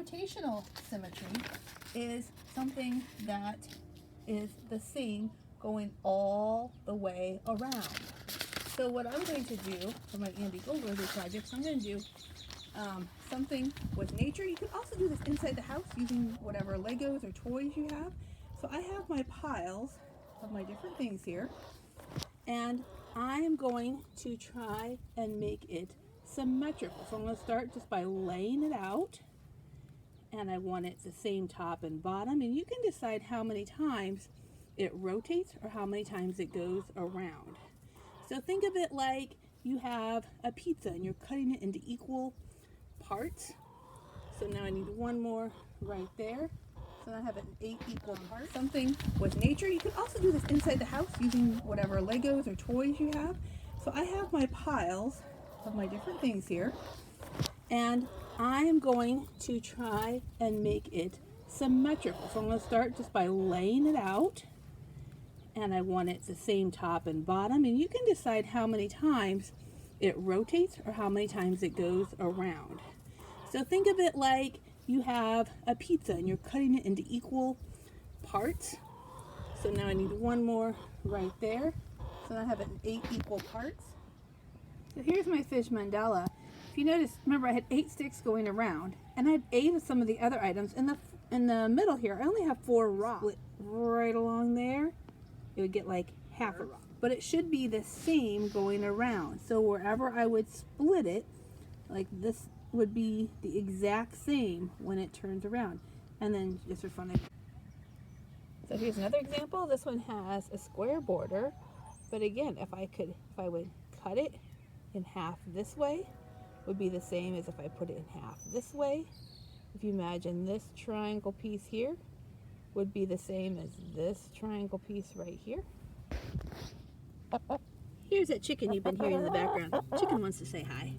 rotational symmetry is something that is the same going all the way around. So what I'm going to do for my Andy Goldsworthy projects, I'm going to do something with nature. You can also do this inside the house using whatever Legos or toys you have. So I have my piles of my different things here, and I am going to try and make it symmetrical. So I'm going to start just by laying it out, and I want it the same top and bottom, and you can decide how many times it rotates or how many times it goes around. So think of it like you have a pizza and you're cutting it into equal parts. So now I need one more right there. So now I have it in 8 equal parts. Something with nature. You can also do this inside the house using whatever Legos or toys you have. So I have my piles of my different things here, and I am going to try and make it symmetrical. So I'm going to start just by laying it out, and I want it the same top and bottom, and you can decide how many times it rotates or how many times it goes around. So think of it like you have a pizza and you're cutting it into equal parts. So now I need one more right there. So now I have it in 8 equal parts. So here's my fish mandala. If you notice, remember I had 8 sticks going around, and I had 8 of some of the other items. In the middle here, I only have 4 rocks. Split right along there, it would get like half a rock. But it should be the same going around. So wherever I would split it, like this would be the exact same when it turns around. And then just for fun. So here's another example. This one has a square border, but again, if I would cut it in half this way, would be the same as if I put it in half this way. If you imagine this triangle piece here would be the same as this triangle piece right here. Here's that chicken you've been hearing in the background. Chicken wants to say hi.